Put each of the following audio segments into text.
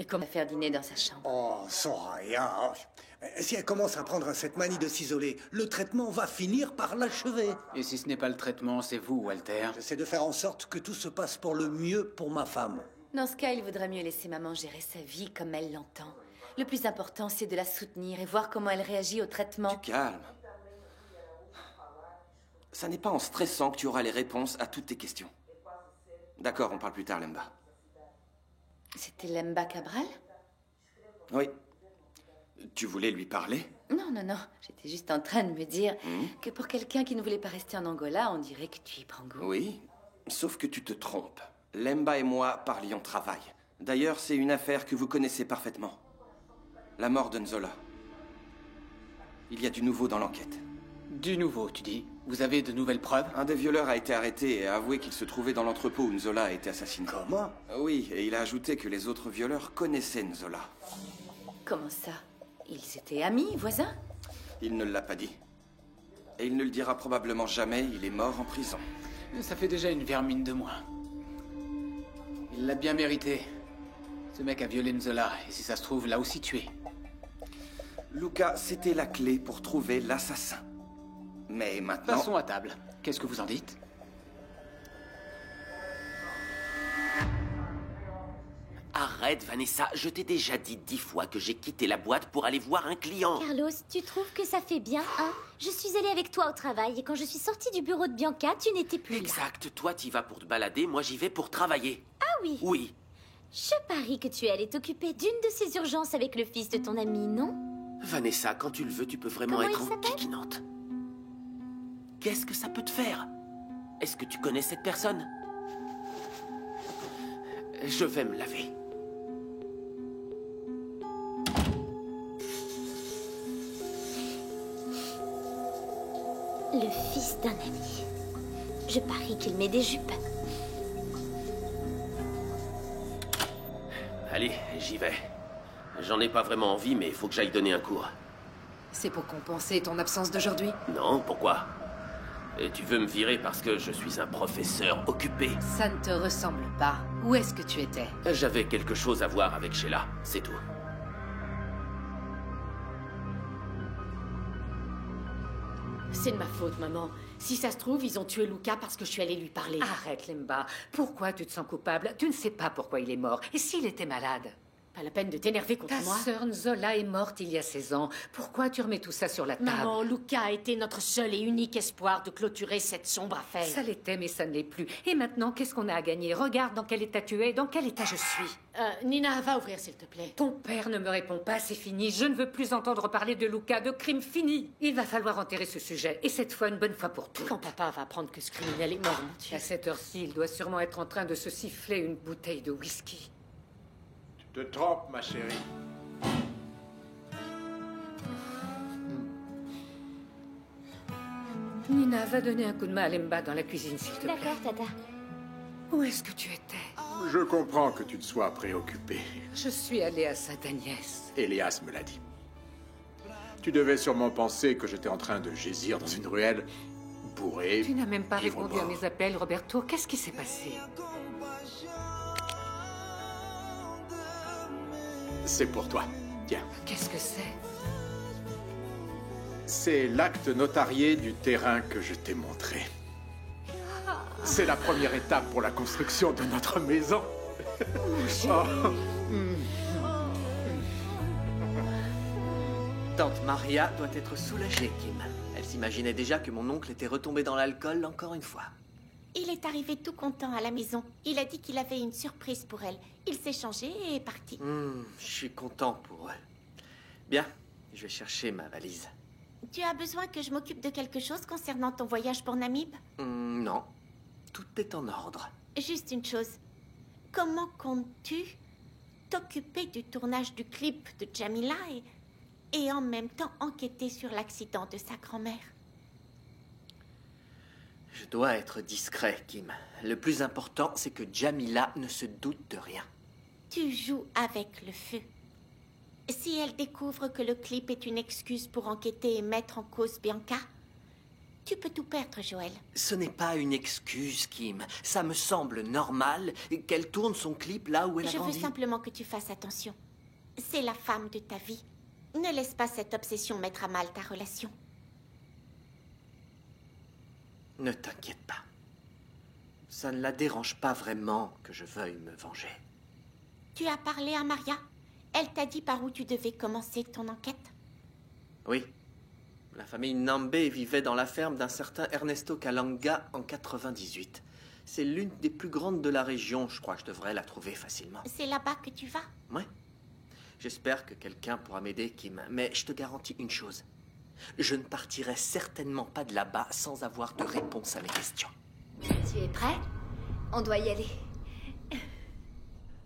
Mais comment faire dîner dans sa chambre? Oh, Soraya. Si elle commence à prendre cette manie de s'isoler, le traitement va finir par l'achever. Et si ce n'est pas le traitement, c'est vous, Walter. J'essaie de faire en sorte que tout se passe pour le mieux pour ma femme. Dans ce cas, il vaudrait mieux laisser maman gérer sa vie comme elle l'entend. Le plus important, c'est de la soutenir et voir comment elle réagit au traitement. Du calme. Ça n'est pas en stressant que tu auras les réponses à toutes tes questions. D'accord, on parle plus tard, Lemba. C'était Lemba Cabral? Oui. Tu voulais lui parler? Non, non, non. J'étais juste en train de me dire que pour quelqu'un qui ne voulait pas rester en Angola, on dirait que tu y prends goût. Oui, sauf que tu te trompes. Lemba et moi parlions travail. D'ailleurs, c'est une affaire que vous connaissez parfaitement. La mort de Nzola. Il y a du nouveau dans l'enquête. Du nouveau, tu dis? Vous avez de nouvelles preuves? Un des violeurs a été arrêté et a avoué qu'il se trouvait dans l'entrepôt où Nzola a été assassiné. Comment? Oui, et il a ajouté que les autres violeurs connaissaient Nzola. Comment ça? Ils étaient amis, voisins? Il ne l'a pas dit. Et il ne le dira probablement jamais, il est mort en prison. Ça fait déjà une vermine de moins. Il l'a bien mérité. Ce mec a violé Nzola, et si ça se trouve, l'a aussi tué. Luca, c'était la clé pour trouver l'assassin. Mais maintenant... Passons à table. Qu'est-ce que vous en dites? Arrête, Vanessa, je t'ai déjà dit 10 fois que j'ai quitté la boîte pour aller voir un client. Carlos, tu trouves que ça fait bien, hein? Je suis allée avec toi au travail et quand je suis sortie du bureau de Bianca, tu n'étais plus là. Exact, toi t'y vas pour te balader, moi j'y vais pour travailler. Ah oui? Oui. Je parie que tu allais t'occuper d'une de ces urgences avec le fils de ton ami, non? Vanessa, quand tu le veux, tu peux vraiment Comment être il s'appelle? enquiquinante. Qu'est-ce que ça peut te faire? Est-ce que tu connais cette personne? Je vais me laver. Le fils d'un ami. Je parie qu'il met des jupes. Allez, j'y vais. J'en ai pas vraiment envie, mais il faut que j'aille donner un cours. C'est pour compenser ton absence d'aujourd'hui? Non, pourquoi? Et tu veux me virer parce que je suis un professeur occupé? Ça ne te ressemble pas. Où est-ce que tu étais? J'avais quelque chose à voir avec Sheila, c'est tout. C'est de ma faute, maman. Si ça se trouve, ils ont tué Luca parce que je suis allée lui parler. Arrête, Lemba. Pourquoi tu te sens coupable? Tu ne sais pas pourquoi il est mort. Et s'il était malade? Pas la peine de t'énerver contre Ta moi. sœur Nzola est morte il y a 16 ans. Pourquoi tu remets tout ça sur la table? Maman, Luca a été notre seul et unique espoir de clôturer cette sombre affaire. Ça l'était, mais ça ne l'est plus. Et maintenant, qu'est-ce qu'on a à gagner? Regarde dans quel état tu es, dans quel état je suis. Nina, va ouvrir, s'il te plaît. Ton père ne me répond pas, c'est fini. Je ne veux plus entendre parler de Luca, de crime fini. Il va falloir enterrer ce sujet, et cette fois une bonne fois pour toutes. Quand papa va apprendre que ce criminel est mort, mon Dieu. À cette heure-ci, il doit sûrement être en train de se siffler une bouteille de whisky. Tu te trompes, ma chérie. Nina, va donner un coup de main à Lemba dans la cuisine, s'il te plaît. D'accord, Tata. Où est-ce que tu étais? Je comprends que tu te sois préoccupé. Je suis allée à Sainte-Agnès. Elias me l'a dit. Tu devais sûrement penser que j'étais en train de gésir dans une ruelle, bourré. Tu n'as même pas ivre répondu à mort. mes appels, Roberto. Qu'est-ce qui s'est passé? C'est pour toi. Tiens. Qu'est-ce que c'est? C'est l'acte notarié du terrain que je t'ai montré. C'est la première étape pour la construction de notre maison. Oh. Tante Maria doit être soulagée, Kim. Elle s'imaginait déjà que mon oncle était retombé dans l'alcool encore une fois. Il est arrivé tout content à la maison. Il a dit qu'il avait une surprise pour elle. Il s'est changé et est parti. Je suis content pour eux. Bien, je vais chercher ma valise. Tu as besoin que je m'occupe de quelque chose concernant ton voyage pour Namib? Non, tout est en ordre. Juste une chose. Comment comptes-tu t'occuper du tournage du clip de Jamila et en même temps enquêter sur l'accident de sa grand-mère? Je dois être discret, Kim. Le plus important, c'est que Jamila ne se doute de rien. Tu joues avec le feu. Si elle découvre que le clip est une excuse pour enquêter et mettre en cause Bianca, Tu peux tout perdre, Joël. Ce n'est pas une excuse, Kim. Ça me semble normal qu'elle tourne son clip là où elle a Je veux grandi. simplement que tu fasses attention. C'est la femme de ta vie. Ne laisse pas cette obsession mettre à mal ta relation. Ne t'inquiète pas. Ça ne la dérange pas vraiment que je veuille me venger. Tu as parlé à Maria? Elle t'a dit par où tu devais commencer ton enquête? Oui. La famille Nambé vivait dans la ferme d'un certain Ernesto Kalanga en 98. C'est l'une des plus grandes de la région. Je crois que je devrais la trouver facilement. C'est là-bas que tu vas? Ouais. J'espère que quelqu'un pourra m'aider, Kim. Mais je te garantis une chose. Je ne partirai certainement pas de là-bas sans avoir de réponse à mes questions. Tu es prêt? On doit y aller.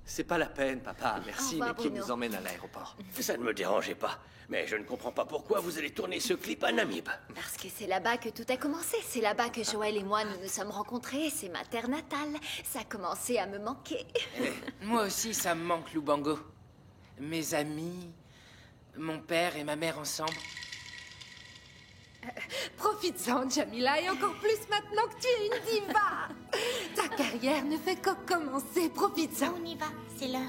C'est pas la peine, papa. Merci, Au revoir, mais Kim Bruno. nous emmène à l'aéroport. Ça ne me dérangeait pas. Mais je ne comprends pas pourquoi vous allez tourner ce clip à Namib. Parce que c'est là-bas que tout a commencé. C'est là-bas que Joël et moi nous nous sommes rencontrés. C'est ma terre natale. Ça a commencé à me manquer. Moi aussi, ça me manque, Lubango. Mes amis, mon père et ma mère ensemble. Profites-en, Jamila, et encore plus maintenant que tu es une diva. Ta carrière ne fait que commencer. Profites-en. On y va, c'est l'heure.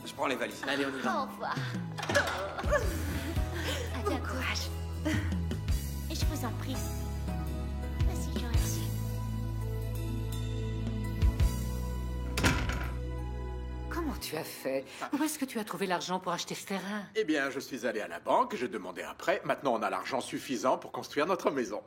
Je prends les valises. Allez, on y va. Au revoir. Bon courage. Et je vous en prie. Vas-y, Joël. Comment tu as fait? Où est-ce que tu as trouvé l'argent pour acheter ce terrain? Eh bien, je suis allé à la banque, j'ai demandé un prêt. Maintenant, on a l'argent suffisant pour construire notre maison.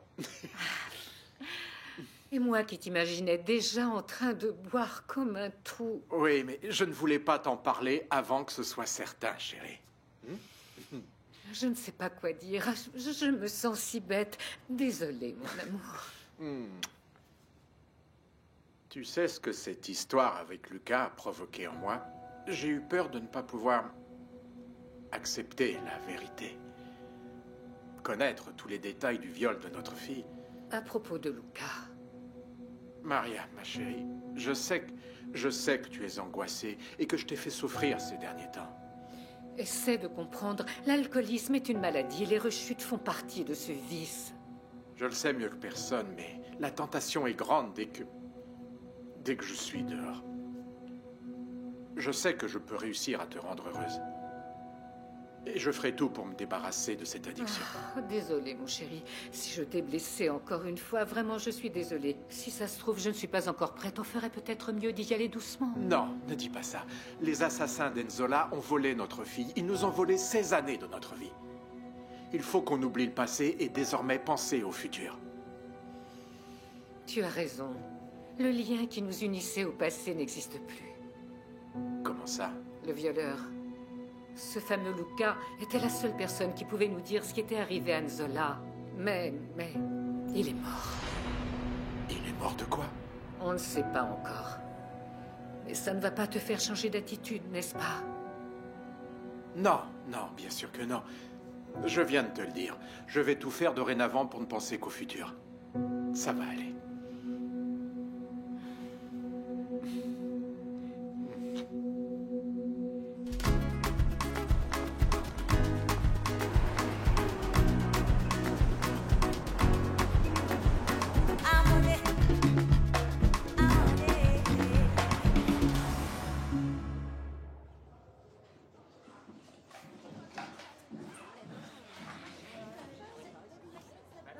Et moi qui t'imaginais déjà en train de boire comme un trou. Oui, mais je ne voulais pas t'en parler avant que ce soit certain, chérie. Je ne sais pas quoi dire. Je me sens si bête. Désolée, mon amour. Tu sais ce que cette histoire avec Lucas a provoqué en moi? J'ai eu peur de ne pas pouvoir accepter la vérité. Connaître tous les détails du viol de notre fille. À propos de Lucas. Maria, ma chérie, je sais que tu es angoissée et que je t'ai fait souffrir ces derniers temps. Essaie de comprendre. L'alcoolisme est une maladie et les rechutes font partie de ce vice. Je le sais mieux que personne, mais la tentation est grande dès que je suis dehors. Je sais que je peux réussir à te rendre heureuse. Et je ferai tout pour me débarrasser de cette addiction. Désolée, mon chéri. Si je t'ai blessé encore une fois, vraiment, je suis désolée. Si ça se trouve, je ne suis pas encore prête. On ferait peut-être mieux d'y aller doucement. Non, ne dis pas ça. Les assassins d'Enzola ont volé notre fille. Ils nous ont volé 16 années de notre vie. Il faut qu'on oublie le passé et désormais penser au futur. Tu as raison. Le lien qui nous unissait au passé n'existe plus. Comment ça? Le violeur. Ce fameux Luca était la seule personne qui pouvait nous dire ce qui était arrivé à Nzola. Mais, il est mort. Il est mort de quoi? On ne sait pas encore. Mais ça ne va pas te faire changer d'attitude, n'est-ce pas? Non, bien sûr que non. Je viens de te le dire. Je vais tout faire dorénavant pour ne penser qu'au futur. Ça va aller.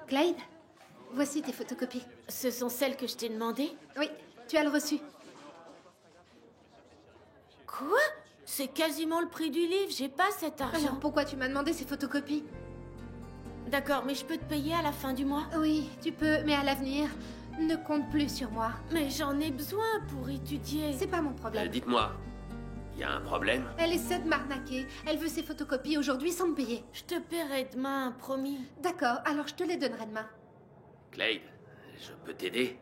Clyde, voici tes photocopies. Ce sont celles que je t'ai demandées? Oui, tu as le reçu. Quoi? C'est quasiment le prix du livre, j'ai pas cet argent. Alors pourquoi tu m'as demandé ces photocopies? D'accord, mais je peux te payer à la fin du mois? Oui, tu peux, mais à l'avenir, ne compte plus sur moi. Mais j'en ai besoin pour étudier. C'est pas mon problème. Dites-moi, il y a un problème? Elle essaie de m'arnaquer. Elle veut ses photocopies aujourd'hui sans me payer. Je te paierai demain, promis. D'accord, alors je te les donnerai demain. Clyde, je peux t'aider?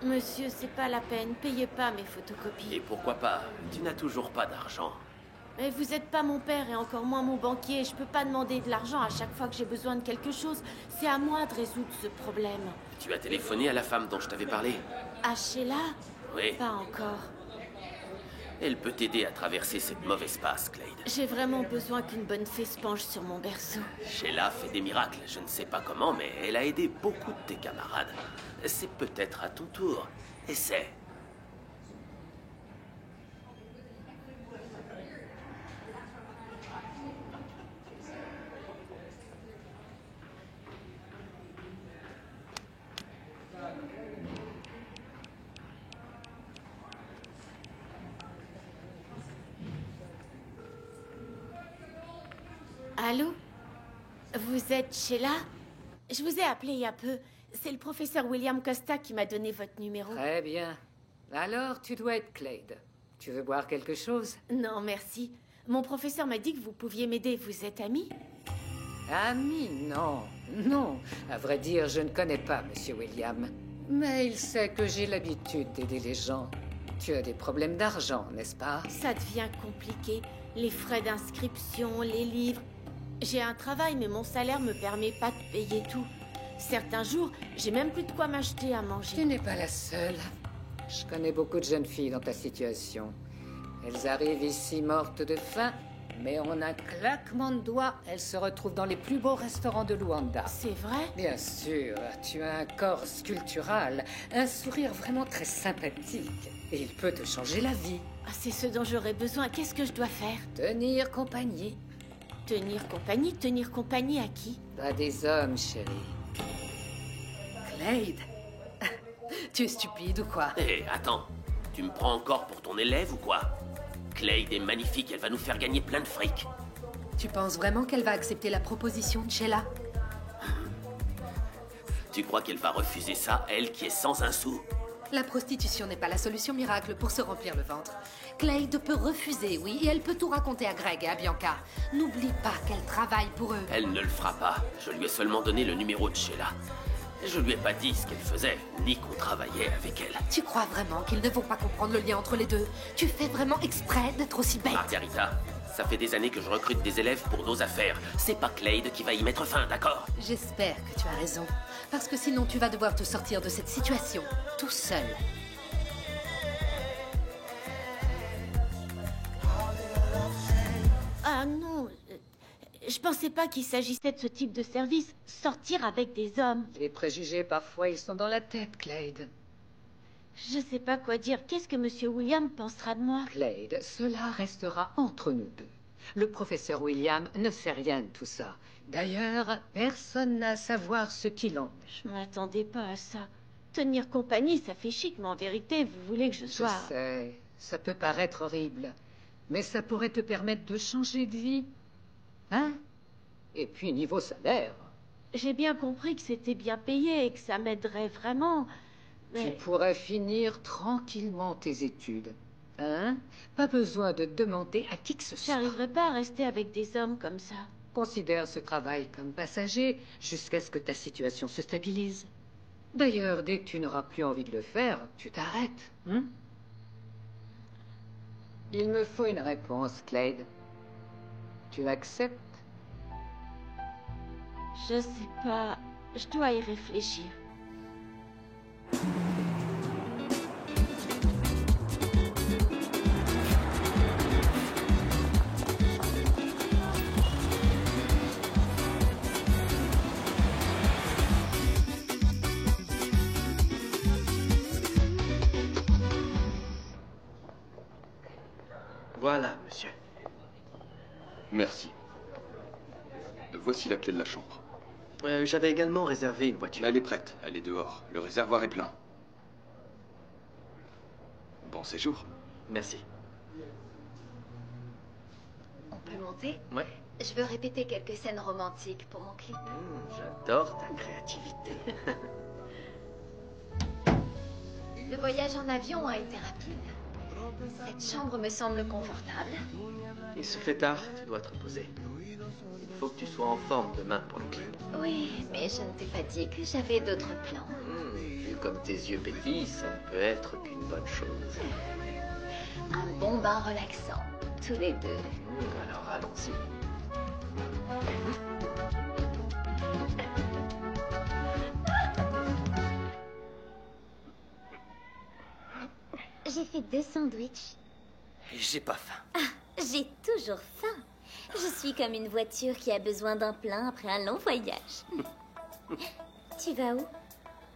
Monsieur, c'est pas la peine. Payez pas mes photocopies. Et pourquoi pas? Tu n'as toujours pas d'argent. Mais vous êtes pas mon père et encore moins mon banquier. Je peux pas demander de l'argent à chaque fois que j'ai besoin de quelque chose. C'est à moi de résoudre ce problème. Tu as téléphoné à la femme dont je t'avais parlé? À Sheila? Oui. Pas encore. Elle peut t'aider à traverser cette mauvaise passe, Clade. J'ai vraiment besoin qu'une bonne fée se penche sur mon berceau. Sheila fait des miracles, je ne sais pas comment, mais elle a aidé beaucoup de tes camarades. C'est peut-être à ton tour. Essaie. Allô? Vous êtes Sheila? Je vous ai appelé il y a peu. C'est le professeur William Costa qui m'a donné votre numéro. Très bien. Alors, tu dois être Clade. Tu veux boire quelque chose? Non, merci. Mon professeur m'a dit que vous pouviez m'aider. Vous êtes amis? Ami, non. Non. À vrai dire, je ne connais pas Monsieur William. Mais il sait que j'ai l'habitude d'aider les gens. Tu as des problèmes d'argent, n'est-ce pas? Ça devient compliqué. Les frais d'inscription, les livres... J'ai un travail, mais mon salaire me permet pas de payer tout. Certains jours, j'ai même plus de quoi m'acheter à manger. Tu n'es pas la seule. Je connais beaucoup de jeunes filles dans ta situation. Elles arrivent ici mortes de faim, mais en un claquement de doigts, elles se retrouvent dans les plus beaux restaurants de Luanda. C'est vrai? Bien sûr, tu as un corps sculptural, un sourire vraiment très sympathique. Et il peut te changer la vie. Ah, c'est ce dont j'aurais besoin. Qu'est-ce que je dois faire? Tenir compagnie. Tenir compagnie? Tenir compagnie à qui? À des hommes, chérie. Clade? Tu es stupide ou quoi? Hé, attends. Tu me prends encore pour ton élève ou quoi? Clade est magnifique, elle va nous faire gagner plein de fric. Tu penses vraiment qu'elle va accepter la proposition de Sheila? Tu crois qu'elle va refuser ça, elle qui est sans un sou? La prostitution n'est pas la solution miracle pour se remplir le ventre. Clade peut refuser, oui, et elle peut tout raconter à Greg et à Bianca. N'oublie pas qu'elle travaille pour eux. Elle ne le fera pas. Je lui ai seulement donné le numéro de Sheila. Je lui ai pas dit ce qu'elle faisait, ni qu'on travaillait avec elle. Tu crois vraiment qu'ils ne vont pas comprendre le lien entre les deux? Tu fais vraiment exprès d'être aussi bête? Margarita, ça fait des années que je recrute des élèves pour nos affaires. C'est pas Clade qui va y mettre fin, d'accord? J'espère que tu as raison. Parce que sinon tu vas devoir te sortir de cette situation, tout seul. Ah non, je pensais pas qu'il s'agissait de ce type de service. Sortir avec des hommes. Les préjugés, parfois, ils sont dans la tête, Clade. Je sais pas quoi dire. Qu'est-ce que Monsieur William pensera de moi? Clade, cela restera entre nous deux. Le professeur William ne sait rien de tout ça. D'ailleurs, personne n'a à savoir ce qu'il en est. Je m'attendais pas à ça. Tenir compagnie, ça fait chic, mais en vérité, vous voulez que je sois... Je sais, ça peut paraître horrible, mais ça pourrait te permettre de changer de vie. Hein? Et puis, niveau salaire... J'ai bien compris que c'était bien payé et que ça m'aiderait vraiment, mais... Tu pourrais finir tranquillement tes études. Hein? Pas besoin de demander à qui que ce soit. J'arriverai pas à rester avec des hommes comme ça. Considère ce travail comme passager jusqu'à ce que ta situation se stabilise. D'ailleurs, dès que tu n'auras plus envie de le faire, tu t'arrêtes. Hein? Il me faut une réponse, Clade. Tu acceptes? Je sais pas. Je dois y réfléchir. Voilà, monsieur. Merci. Voici la clé de la chambre. J'avais également réservé une voiture. Elle est prête, elle est dehors. Le réservoir est plein. Bon séjour. Merci. On peut monter? Ouais. Je veux répéter quelques scènes romantiques pour mon clip. J'adore ta créativité. Le voyage en avion a été rapide. Cette chambre me semble confortable. Il se fait tard, tu dois te reposer. Il faut que tu sois en forme demain pour le clip. Oui, mais je ne t'ai pas dit que j'avais d'autres plans. Vu comme tes yeux pétillent, ça ne peut être qu'une bonne chose. Un bon bain relaxant, tous les deux. Alors allons-y. J'ai fait 2 sandwichs. J'ai pas faim. Ah, j'ai toujours faim. Je suis comme une voiture qui a besoin d'un plein après un long voyage. Tu vas où?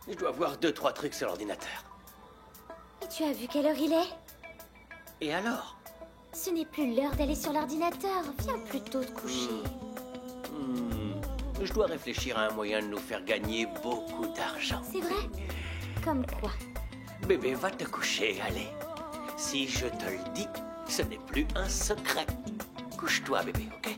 Je dois voir 2-3 trucs sur l'ordinateur. Et tu as vu quelle heure il est? Et alors? Ce n'est plus l'heure d'aller sur l'ordinateur. Viens plutôt te coucher. Je dois réfléchir à un moyen de nous faire gagner beaucoup d'argent. C'est vrai? Comme quoi? Bébé, va te coucher, allez. Si je te le dis, ce n'est plus un secret. Couche-toi, bébé, ok?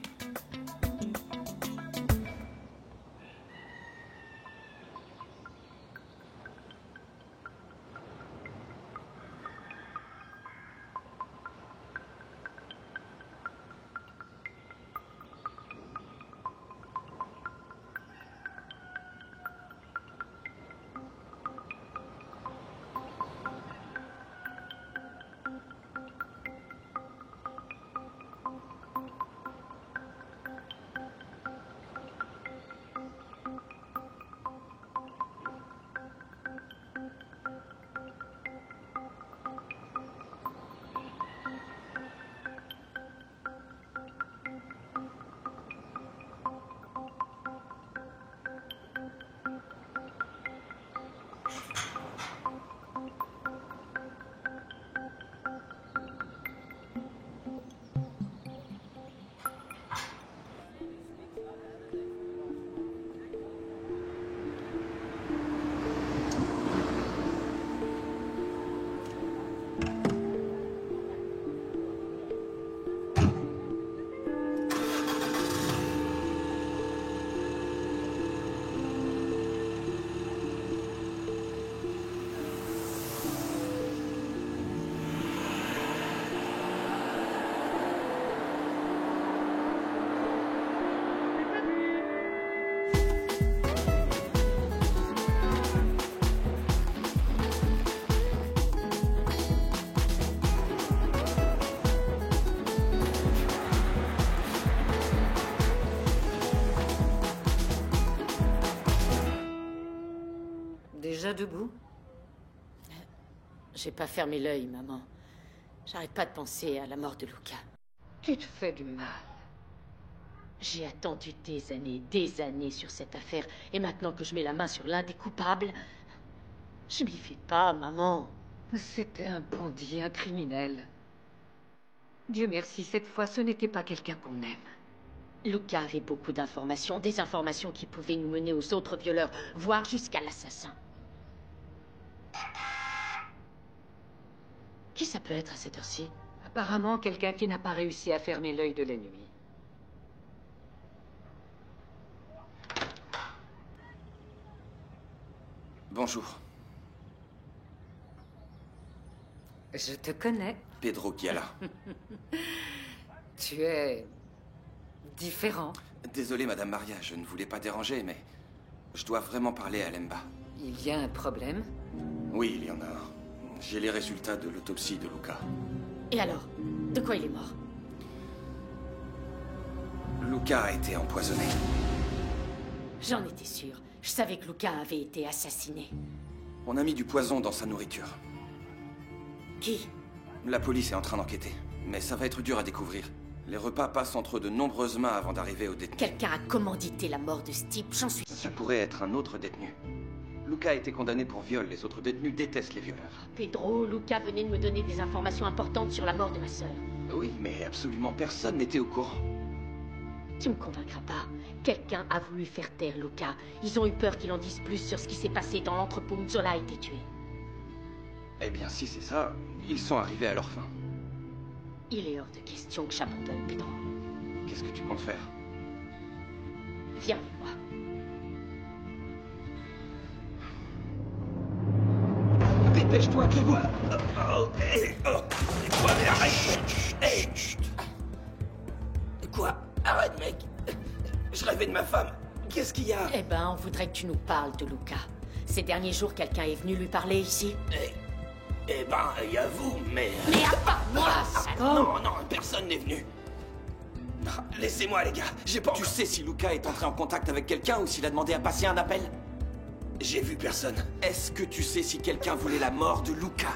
Déjà debout? J'ai pas fermé l'œil, maman. J'arrête pas de penser à la mort de Luca. Tu te fais du mal. J'ai attendu des années sur cette affaire, et maintenant que je mets la main sur l'un des coupables, je m'y fie pas, maman. C'était un bandit, un criminel. Dieu merci, cette fois, ce n'était pas quelqu'un qu'on aime. Luca avait beaucoup d'informations, des informations qui pouvaient nous mener aux autres violeurs, voire jusqu'à l'assassin. Qui ça peut être à cette heure-ci? Apparemment, quelqu'un qui n'a pas réussi à fermer l'œil de l'ennemi. Bonjour. Je te connais. Pedro Giala. Tu es... différent. Désolé, Madame Maria, je ne voulais pas déranger, mais... je dois vraiment parler à Lemba. Il y a un problème? Oui, il y en a un. J'ai les résultats de l'autopsie de Luca. Et alors? De quoi il est mort? Luca a été empoisonné. J'en étais sûre. Je savais que Luca avait été assassiné. On a mis du poison dans sa nourriture. Qui? La police est en train d'enquêter, mais ça va être dur à découvrir. Les repas passent entre de nombreuses mains avant d'arriver au détenu. Quelqu'un a commandité la mort de ce type, j'en suis... Ça pourrait être un autre détenu. Luca a été condamné pour viol, les autres détenus détestent les violeurs. Pedro, Luca venait de me donner des informations importantes sur la mort de ma sœur. Oui, mais absolument personne n'était au courant. Tu me convaincras pas. Quelqu'un a voulu faire taire Luca. Ils ont eu peur qu'il en dise plus sur ce qui s'est passé dans l'entrepôt où Zola a été tué. Eh bien, si c'est ça, ils sont arrivés à leur fin. Il est hors de question que j'abandonne, Pedro. Qu'est-ce que tu comptes faire? Viens avec moi. Dépêche-toi, Clébois. Quoi, mais arrête. Hey. Quoi? Arrête, mec. Je rêvais de ma femme. Qu'est-ce qu'il y a? Eh ben, on voudrait que tu nous parles de Luca. Ces derniers jours, quelqu'un est venu lui parler ici? Eh ben, il y a vous, mais... Mais à part moi, salaud! Non, personne n'est venu. Laissez-moi, les gars, j'ai pas... Tu sais si Luca est entré en contact avec quelqu'un ou s'il a demandé à passer un appel? J'ai vu personne. Est-ce que tu sais si quelqu'un voulait la mort de Luca?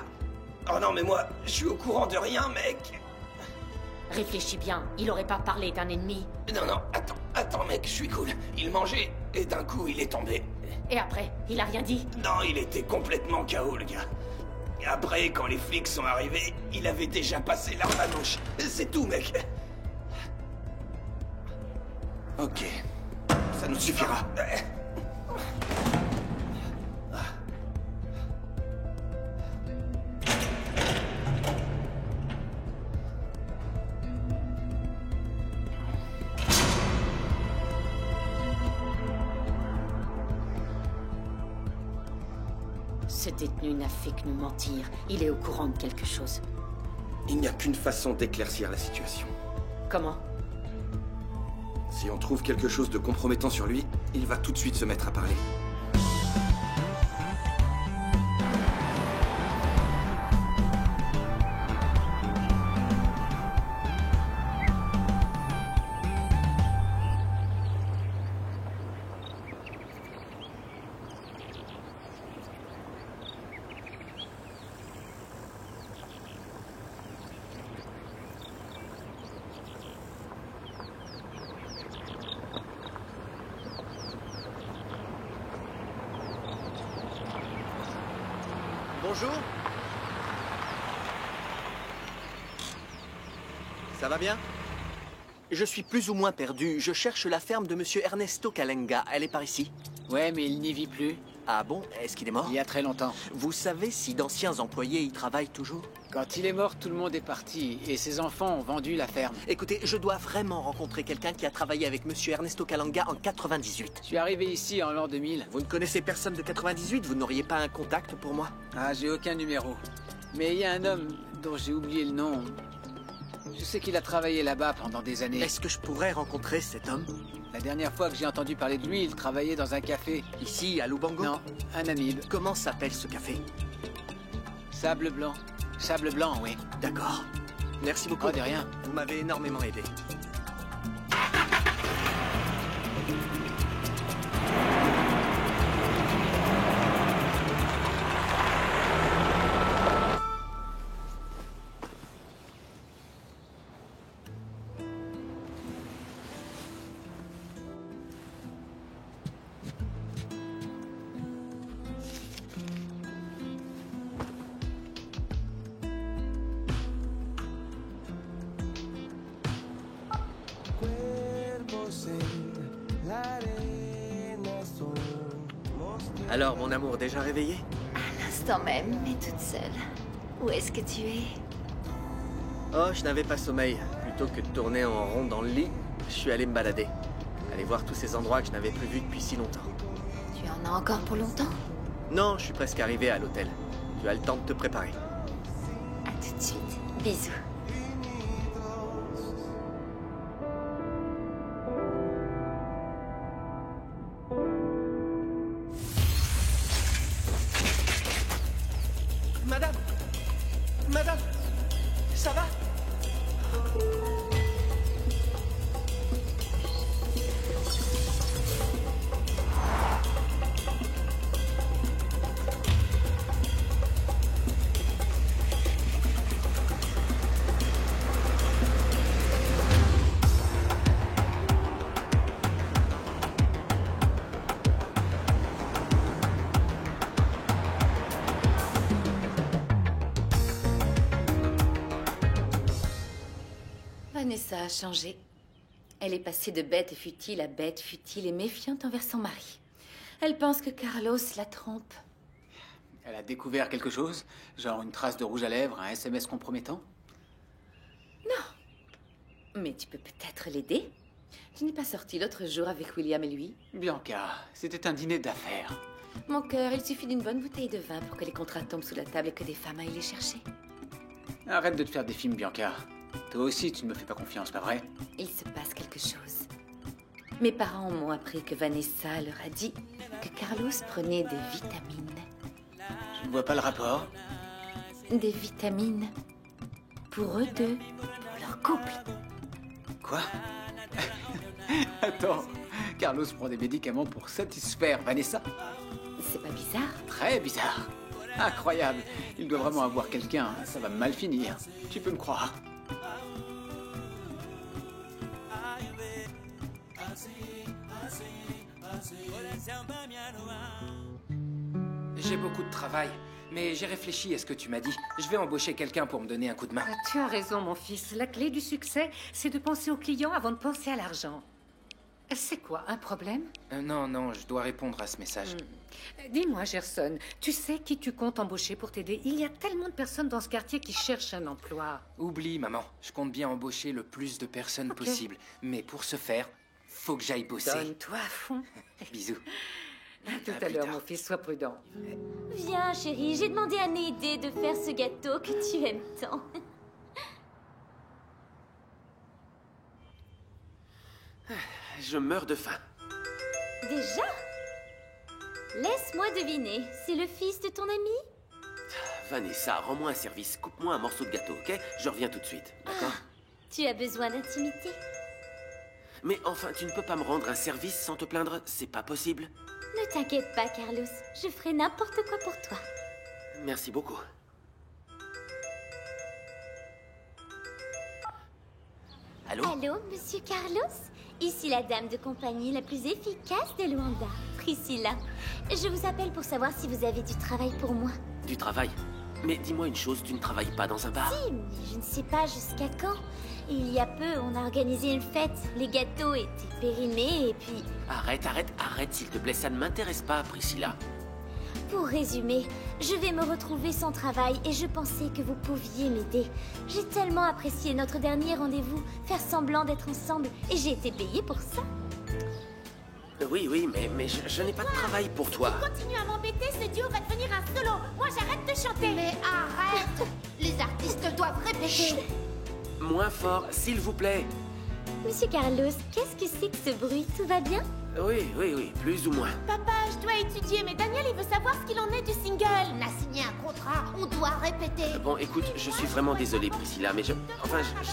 Oh non, mais moi, je suis au courant de rien, mec. Réfléchis bien, il aurait pas parlé d'un ennemi. Non, non, attends mec, je suis cool. Il mangeait, et d'un coup, il est tombé. Et après, il a rien dit? Non, il était complètement KO, le gars. Et après, quand les flics sont arrivés, il avait déjà passé l'arme à gauche. C'est tout, mec. Ok. Ça nous suffira. Ce détenu n'a fait que nous mentir. Il est au courant de quelque chose. Il n'y a qu'une façon d'éclaircir la situation. Comment? Si on trouve quelque chose de compromettant sur lui, il va tout de suite se mettre à parler. Bonjour. Ça va bien? Je suis plus ou moins perdu. Je cherche la ferme de monsieur Ernesto Kalenga. Elle est par ici? Ouais, mais il n'y vit plus. Ah bon? Est-ce qu'il est mort? Il y a très longtemps. Vous savez si d'anciens employés y travaillent toujours? Quand il est mort, tout le monde est parti et ses enfants ont vendu la ferme. Écoutez, je dois vraiment rencontrer quelqu'un qui a travaillé avec monsieur Ernesto Kalenga en 98. Je suis arrivé ici en l'an 2000. Vous ne connaissez personne de 98? Vous n'auriez pas un contact pour moi? Ah, j'ai aucun numéro. Mais il y a un homme dont j'ai oublié le nom. Je sais qu'il a travaillé là-bas pendant des années. Est-ce que je pourrais rencontrer cet homme? La dernière fois que j'ai entendu parler de lui, il travaillait dans un café. Ici, à Lubango? Non, à Namibe. Comment s'appelle ce café? Sable Blanc. Sable Blanc, oui. D'accord. Merci beaucoup. Oh, de rien. Vous m'avez énormément aidé. Alors, mon amour, déjà réveillé? À l'instant même, mais toute seule. Où est-ce que tu es? Oh, je n'avais pas sommeil. Plutôt que de tourner en rond dans le lit, je suis allé me balader. Aller voir tous ces endroits que je n'avais plus vus depuis si longtemps. Tu en as encore pour longtemps? Non, je suis presque arrivé à l'hôtel. Tu as le temps de te préparer. À tout de suite. Bisous. Madame! Madame! Ça va? Vanessa a changé. Elle est passée de bête futile à bête futile et méfiante envers son mari. Elle pense que Carlos la trompe. Elle a découvert quelque chose? Genre une trace de rouge à lèvres, un SMS compromettant? Non. Mais tu peux peut-être l'aider. Tu n'es pas sortie l'autre jour avec William et lui? Bianca, c'était un dîner d'affaires. Mon cœur, il suffit d'une bonne bouteille de vin pour que les contrats tombent sous la table et que des femmes aillent les chercher. Arrête de te faire des films, Bianca. Toi aussi, tu ne me fais pas confiance, pas vrai? Il se passe quelque chose. Mes parents m'ont appris que Vanessa leur a dit que Carlos prenait des vitamines. Je ne vois pas le rapport. Des vitamines pour eux deux, pour leur couple. Quoi? Attends, Carlos prend des médicaments pour satisfaire Vanessa? C'est pas bizarre? Très bizarre. Incroyable. Il doit vraiment avoir quelqu'un. Ça va mal finir. Tu peux me croire. J'ai beaucoup de travail, mais j'ai réfléchi à ce que tu m'as dit. Je vais embaucher quelqu'un pour me donner un coup de main. Ah, tu as raison, mon fils. La clé du succès, c'est de penser au client avant de penser à l'argent. C'est quoi, un problème? Non, je dois répondre à ce message. Dis-moi, Gerson, tu sais qui tu comptes embaucher pour t'aider? Il y a tellement de personnes dans ce quartier qui cherchent un emploi. Oublie, maman. Je compte bien embaucher le plus de personnes possible. Mais pour ce faire, faut que j'aille bosser. Donne-toi à fond. Bisous. À tout à l'heure, mon fils, sois prudent. Viens, chérie, j'ai demandé à Nédé de faire ce gâteau que tu aimes tant. Je meurs de faim. Déjà? Laisse-moi deviner, c'est le fils de ton ami? Vanessa, rends-moi un service. Coupe-moi un morceau de gâteau, ok? Je reviens tout de suite, d'accord? Tu as besoin d'intimité? Mais enfin, tu ne peux pas me rendre un service sans te plaindre? C'est pas possible. Ne t'inquiète pas, Carlos. Je ferai n'importe quoi pour toi. Merci beaucoup. Allô? Allô, monsieur Carlos? Ici la dame de compagnie la plus efficace de Luanda, Priscilla. Je vous appelle pour savoir si vous avez du travail pour moi. Du travail? Mais dis-moi une chose, tu ne travailles pas dans un bar? Si, mais je ne sais pas jusqu'à quand. Il y a peu, on a organisé une fête. Les gâteaux étaient périmés et puis... Arrête, s'il te plaît, ça ne m'intéresse pas, Priscilla. Pour résumer, je vais me retrouver sans travail et je pensais que vous pouviez m'aider. J'ai tellement apprécié notre dernier rendez-vous, faire semblant d'être ensemble, et j'ai été payée pour ça. Oui, mais je n'ai pas de travail pour toi. Si tu continues à m'embêter, ce duo va devenir un solo. Moi, j'arrête de chanter. Mais arrête! Les artistes doivent répéter. Chut. Moins fort, s'il vous plaît. Monsieur Carlos, qu'est-ce que c'est que ce bruit? Tout va bien? Oui, plus ou moins. Papa, je dois étudier, mais Daniel, il veut savoir ce qu'il en est du single. On a signé un contrat, on doit répéter. Bon, écoute, je suis vraiment désolé, Priscilla, mais je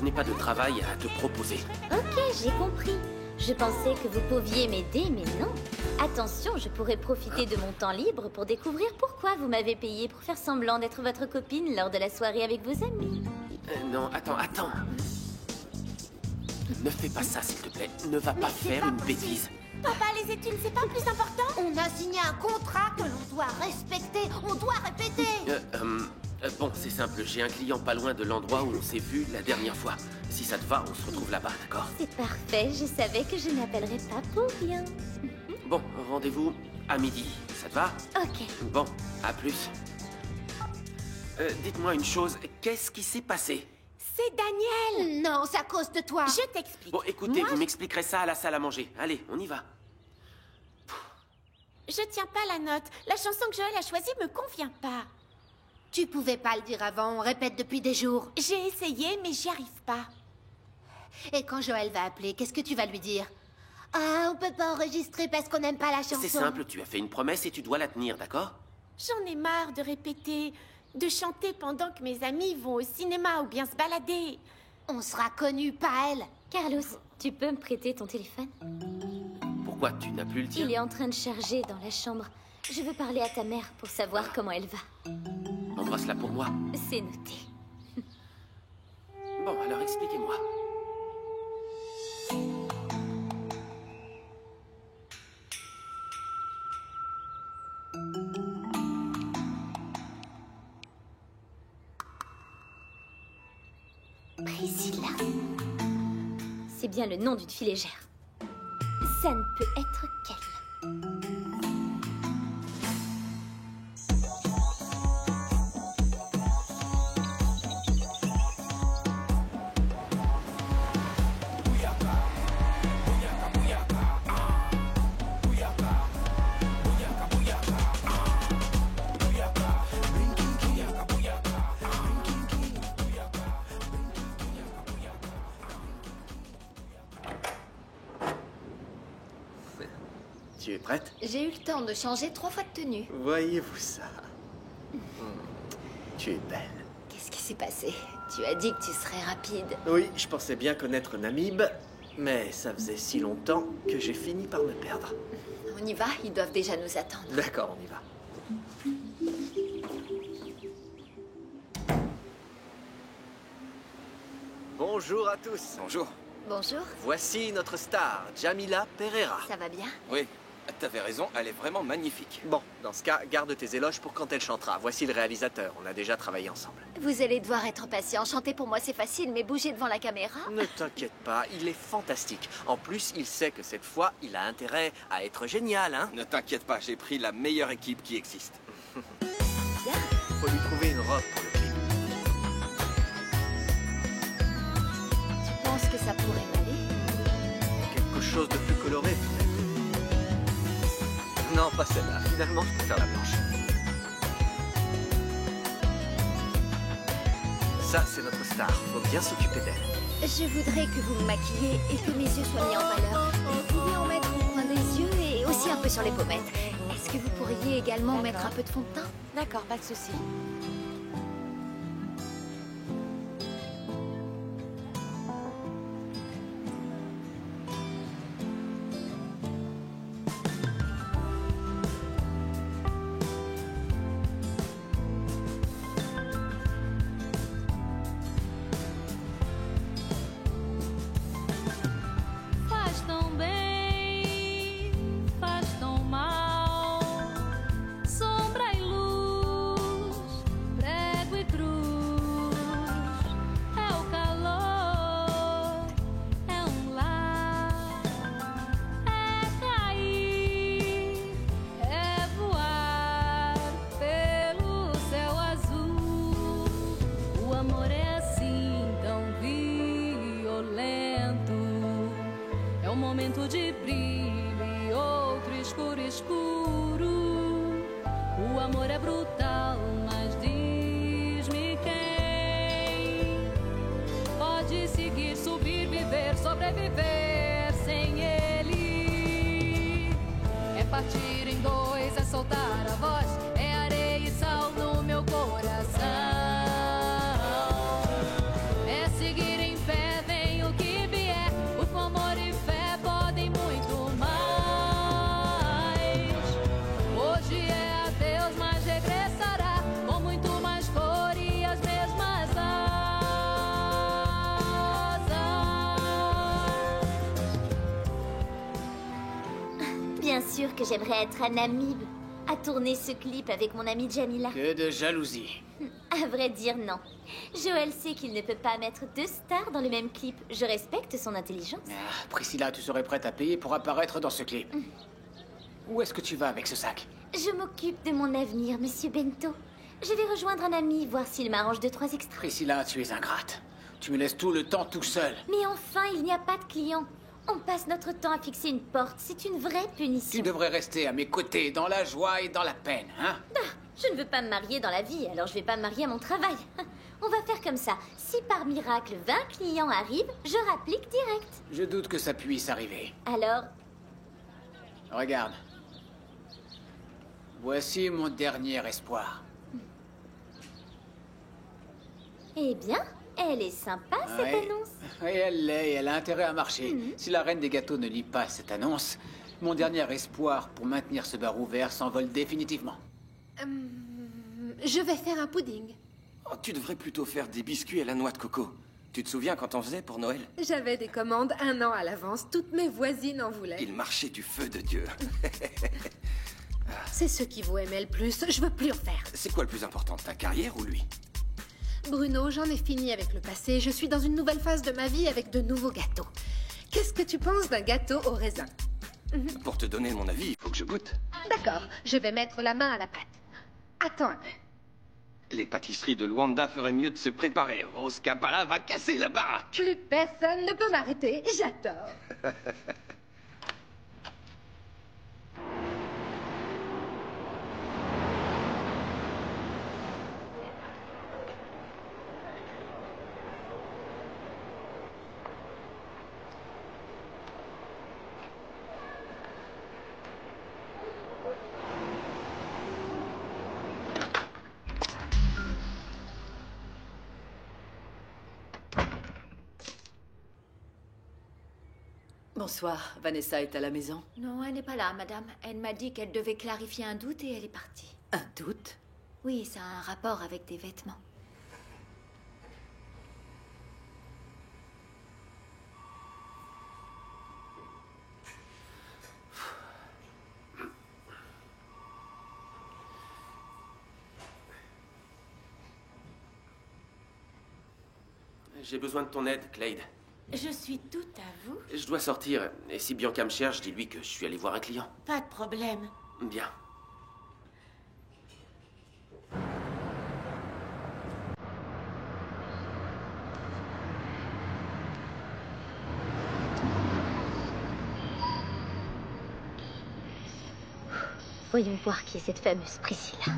n'ai pas de travail à te proposer. Ok, j'ai compris. Je pensais que vous pouviez m'aider, mais non. Attention, je pourrais profiter de mon temps libre pour découvrir pourquoi vous m'avez payé pour faire semblant d'être votre copine lors de la soirée avec vos amis. Non, attends. Ne fais pas ça, s'il te plaît. Ne va pas faire une bêtise. Papa, les études, c'est pas plus important? On a signé un contrat que l'on doit respecter, on doit répéter. Bon, c'est simple, j'ai un client pas loin de l'endroit où on s'est vu la dernière fois. Si ça te va, on se retrouve là-bas, d'accord? C'est parfait, je savais que je n'appellerais pas pour rien. Bon, rendez-vous à midi, ça te va? Ok. Bon, à plus. Dites-moi une chose, qu'est-ce qui s'est passé? C'est Daniel. Non, c'est à cause de toi. Je t'explique. Bon, écoutez, vous m'expliquerez ça à la salle à manger. Allez, on y va. Je tiens pas la note. La chanson que Joël a choisie me convient pas. Tu pouvais pas le dire avant, on répète depuis des jours. J'ai essayé, mais j'y arrive pas. Et quand Joël va appeler, qu'est-ce que tu vas lui dire? Ah, on peut pas enregistrer parce qu'on n'aime pas la chanson. C'est simple, tu as fait une promesse et tu dois la tenir, d'accord? J'en ai marre de répéter, de chanter pendant que mes amis vont au cinéma ou bien se balader. On sera connus, pas elle. Carlos, tu peux me prêter ton téléphone? Pourquoi tu n'as plus le tien? Il est en train de charger dans la chambre. Je veux parler à ta mère pour savoir comment elle va. Embrasse-la pour moi. C'est noté. Bon, alors expliquez-moi. Priscilla. C'est bien le nom d'une fille légère. Ça ne peut être qu'elle. Tu es prête? J'ai eu le temps de changer 3 fois de tenue. Voyez-vous ça? Tu es belle. Qu'est-ce qui s'est passé? Tu as dit que tu serais rapide. Oui, je pensais bien connaître Namib, mais ça faisait si longtemps que j'ai fini par me perdre. On y va, ils doivent déjà nous attendre. D'accord, on y va. Bonjour à tous. Bonjour. Bonjour, Voici notre star, Jamila Pereira. ça va bien? Oui. t'avais raison, elle est vraiment magnifique. Bon, dans ce cas, garde tes éloges pour quand elle chantera. Voici le réalisateur, on a déjà travaillé ensemble. Vous allez devoir être patient. Chanter pour moi c'est facile, mais bouger devant la caméra... Ne t'inquiète pas, il est fantastique. En plus, il sait que cette fois, il a intérêt à être génial, hein? Ne t'inquiète pas, j'ai pris la meilleure équipe qui existe. Faut lui trouver une robe pour le clip. Tu penses que ça pourrait m'aller? Quelque chose de plus coloré, peut-être. Non, pas celle-là. Finalement, je préfère la blanche. Ça, c'est notre star. Faut bien s'occuper d'elle. Je voudrais que vous me maquilliez et que mes yeux soient mis en valeur. Vous pouvez en mettre au coin des yeux et aussi un peu sur les pommettes. Est-ce que vous pourriez également mettre un peu de fond de teint? D'accord, pas de souci. Faz tão bem, faz tão mal, sombra e luz, prego e cruz, é o calor, é lar, é cair, é voar pelo céu azul. O amor é assim tão violento. É um momento de brilho e outro escuro, escuro. O amor é brutal, mas diz-me quem pode seguir, subir, viver, sobreviver sem ele. É partir em dois, é soltar a voz, é areia e sal no meu coração. É seguir em pé, vem o que vier, o com amor e fé podem muito mais. Hoje é adeus, mas regressará com muito mais cor e as mesmas asas. Bien sûr que j'aimerais être un amibe à tourner ce clip avec mon amie Jamila. Que de jalousie. À vrai dire, non. Joël sait qu'il ne peut pas mettre deux stars dans le même clip. Je respecte son intelligence. Ah, Priscilla, tu serais prête à payer pour apparaître dans ce clip. Où est-ce que tu vas avec ce sac? Je m'occupe de mon avenir, monsieur Bento. Je vais rejoindre un ami, voir s'il m'arrange 2-3 extras. Priscilla, tu es ingrate. Tu me laisses tout le temps tout seul. Mais enfin, il n'y a pas de clients. On passe notre temps à fixer une porte. C'est une vraie punition. Tu devrais rester à mes côtés, dans la joie et dans la peine, hein? Ah, je ne veux pas me marier dans la vie, alors je vais pas me marier à mon travail. On va faire comme ça. Si par miracle 20 clients arrivent, je rapplique direct. Je doute que ça puisse arriver. Alors, Regarde. Voici mon dernier espoir. eh bien, elle est sympa cette Ouais. annonce. Oui, elle l'est, et elle a intérêt à marcher. Si la reine des gâteaux ne lit pas cette annonce, mon dernier espoir pour maintenir ce bar ouvert s'envole définitivement. Je vais faire un pudding. Oh, tu devrais plutôt faire des biscuits à la noix de coco. Tu te souviens quand on faisait pour Noël? J'avais des commandes 1 an à l'avance. Toutes mes voisines en voulaient. Il marchait du feu de Dieu. C'est ce qui vous aimait le plus. Je veux plus en faire. C'est quoi le plus important, ta carrière ou lui? Bruno, j'en ai fini avec le passé. Je suis dans une nouvelle phase de ma vie avec de nouveaux gâteaux. Qu'est-ce que tu penses d'un gâteau au raisin? Pour te donner mon avis, il faut que je goûte. D'accord, je vais mettre la main à la pâte. Attends un peu. Les pâtisseries de Luanda feraient mieux de se préparer. Rose Capala va casser la baraque. Plus personne ne peut m'arrêter. J'adore. Bonsoir, Vanessa est à la maison. Non, elle n'est pas là, madame. Elle m'a dit qu'elle devait clarifier un doute et elle est partie. Un doute? Oui, ça a un rapport avec des vêtements. J'ai besoin de ton aide, Clade. Je suis tout à vous. Je dois sortir, et si Bianca me cherche, dis-lui que je suis allé voir un client. Pas de problème. Bien. Voyons voir qui est cette fameuse Priscilla.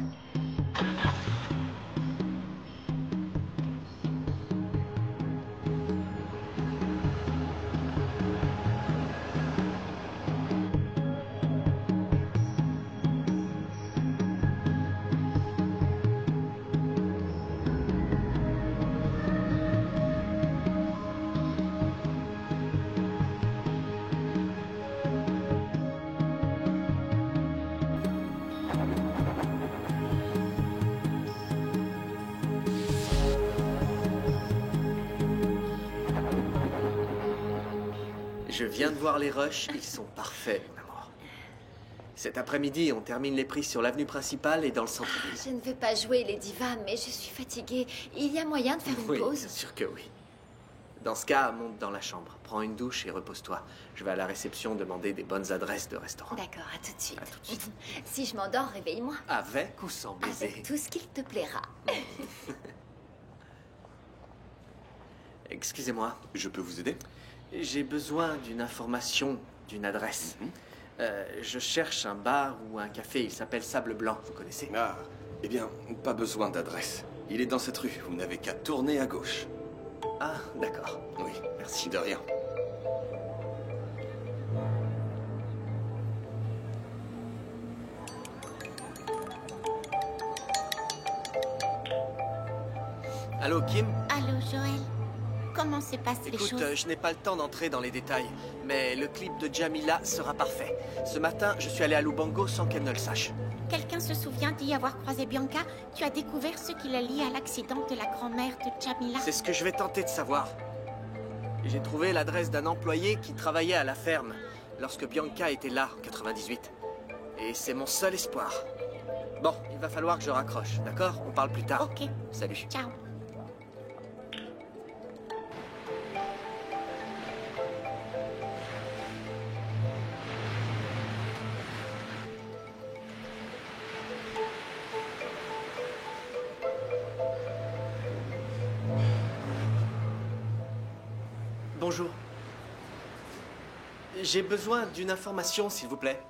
Je viens de voir les rushs, ils sont parfaits, mon amour. Cet après-midi, on termine les prises sur l'avenue principale et dans le centre-ville. Je ne vais pas jouer les divas, mais je suis fatiguée. Il y a moyen de faire une Oui, pause? bien sûr que oui. Dans ce cas, monte dans la chambre, prends une douche et repose-toi. Je vais à la réception demander des bonnes adresses de restaurants. D'accord, à tout de suite. À tout de suite. Si je m'endors, réveille-moi. Avec ou sans baiser? Avec tout ce qu'il te plaira. Excusez-moi. Je peux vous aider? J'ai besoin d'une information, d'une adresse. Je cherche un bar ou un café, il s'appelle Sable Blanc, vous connaissez? Ah, eh bien, pas besoin d'adresse. Il est dans cette rue, vous n'avez qu'à tourner à gauche. Ah, d'accord. Oui, merci de rien. Allô, Kim? Allô, Joël. Comment s'est passé les Écoute, choses? je n'ai pas le temps d'entrer dans les détails, mais le clip de Jamila sera parfait. Ce matin, je suis allé à Lubango sans qu'elle ne le sache. Quelqu'un se souvient d'y avoir croisé Bianca? Tu as découvert ce qui la lie à l'accident de la grand-mère de Jamila? C'est ce que je vais tenter de savoir. J'ai trouvé l'adresse d'un employé qui travaillait à la ferme lorsque Bianca était là en 98. Et c'est mon seul espoir. Bon, il va falloir que je raccroche, d'accord? On parle plus tard. Ok. Salut. Ciao. Bonjour. J'ai besoin d'une information, s'il vous plaît.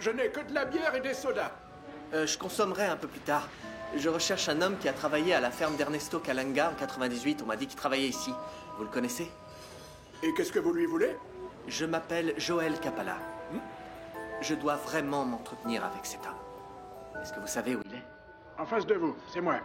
Je n'ai que de la bière et des sodas. Je consommerai un peu plus tard. Je recherche un homme qui a travaillé à la ferme d'Ernesto Calanga en 98. On m'a dit qu'il travaillait ici. Vous le connaissez? Et qu'est-ce que vous lui voulez? Je m'appelle Joël Capala. Je dois vraiment m'entretenir avec cet homme. Est-ce que vous savez où il est? En face de vous, c'est moi.